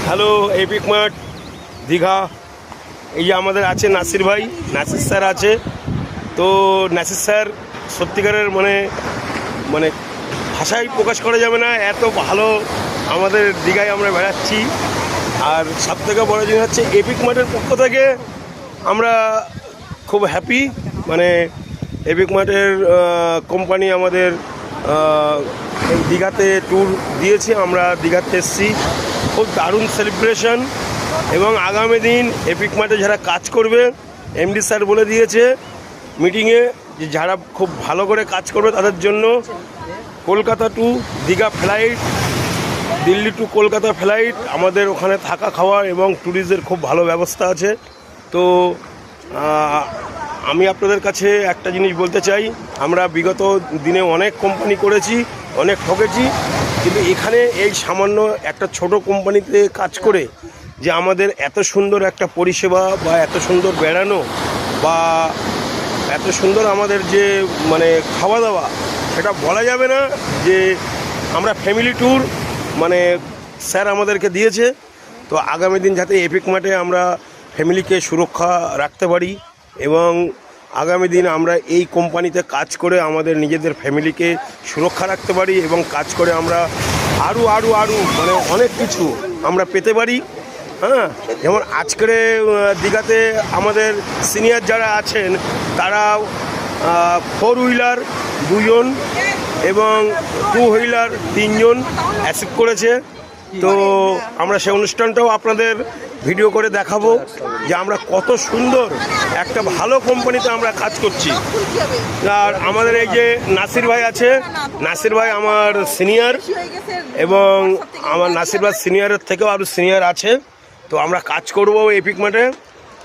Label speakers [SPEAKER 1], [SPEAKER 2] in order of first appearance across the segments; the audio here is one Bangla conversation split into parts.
[SPEAKER 1] Hello epic mart Digha. এই যে আমাদের আছে নাসির ভাই, নাসির স্যার আছে। তো নাসির স্যার সত্যিকারের মানে ভাষায় প্রকাশ করা যাবে না, এত ভালো আমাদের দীঘায় আমরা বেড়াচ্ছি। আর সবথেকে বড় জিনিস হচ্ছে এপিক মার্টের পক্ষ থেকে আমরা খুব হ্যাপি। মানে এপিক মার্টের কোম্পানি আমাদের এই দীঘাতে ট্যুর দিয়েছে, আমরা দীঘাতে এসেছি। খুব দারুণ সেলিব্রেশন। এবং আগামী দিন এপিক মার্টে যারা কাজ করবে, এমডি স্যার বলে দিয়েছে মিটিংয়ে যে যারা খুব ভালো করে কাজ করবে তাদের জন্য Kolkata to Digha flight, Delhi to Kolkata flight, আমাদের ওখানে থাকা খাওয়া এবং ট্যুরিস্টদের খুব ভালো ব্যবস্থা আছে। তো আমি আপনাদের কাছে একটা জিনিস বলতে চাই, আমরা বিগত দিনে অনেক কোম্পানি করেছি, অনেক ঠকেছি, কিন্তু এখানে এই সামান্য একটা ছোট কোম্পানিতে কাজ করে যে আমাদের এত সুন্দর একটা পরিষেবা বা এত সুন্দর বেড়ানো বা এত সুন্দর আমাদের যে খাওয়া দাওয়া, সেটা বলা যাবে না। যে আমরা ফ্যামিলি ট্যুর স্যার আমাদেরকে দিয়েছে। তো আগামী দিন যাতে এপিক মার্টে আমরা ফ্যামিলিকে সুরক্ষা রাখতে পারি এবং আগামী দিন আমরা এই কোম্পানিতে কাজ করে আমাদের নিজেদের ফ্যামিলিকে সুরক্ষা রাখতে পারি এবং কাজ করে আমরা আরও অনেক কিছু আমরা পেতে পারি। হ্যাঁ, যেমন আজকের দীঘাতে আমাদের সিনিয়র যারা আছেন তারা 4 হুইলার 2 জন এবং 2 হুইলার 3 জন অ্যাচিভ করেছে। তো আমরা সেই অনুষ্ঠানটাও আপনাদের ভিডিও করে দেখাবো যে আমরা কত সুন্দর একটা ভালো কোম্পানিতে আমরা কাজ করছি। আর আমাদের এই যে নাসির ভাই আছে, নাসির ভাই আমার সিনিয়র এবং আমার নাসির ভাই সিনিয়রের থেকেও আরও সিনিয়র আছে। তো আমরা কাজ করবো এপিক মার্টে,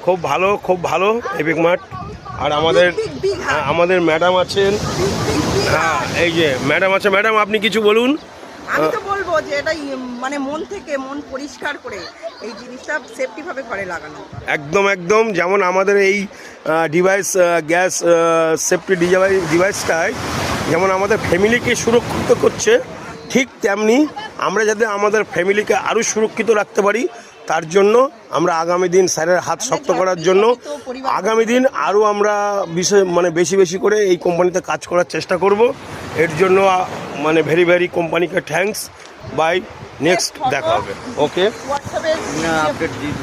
[SPEAKER 1] খুব ভালো এপিক মার্ট। আর আমাদের ম্যাডাম আছেন। হ্যাঁ, এই যে ম্যাডাম আছে। ম্যাডাম আপনি কিছু বলুন।
[SPEAKER 2] আমি তো বলবো যে এটা মন থেকে মন পরিষ্কার করে এই জিনিসটা সেফটি ভাবে ঘরে লাগানো।
[SPEAKER 1] একদম যেমন আমাদের এই ডিভাইস, গ্যাস সেফটি ডিভাইসটাই যেমন আমাদের ফ্যামিলিকে সুরক্ষিত করছে, ঠিক তেমনি আমরা যাতে আমাদের ফ্যামিলিকে আরও সুরক্ষিত রাখতে পারি, তার জন্য আমরা আগামী দিন স্যারের হাত শক্ত করার জন্য আগামী দিন আরও আমরা বেশি করে এই কোম্পানিতে কাজ করার চেষ্টা করব। এর জন্য ভেরি কোম্পানিকে থ্যাঙ্কস। বাই, নেক্সট দেখা হবে। ওকে,
[SPEAKER 2] হোয়াটসঅ্যাপে আপডেট দিয়ে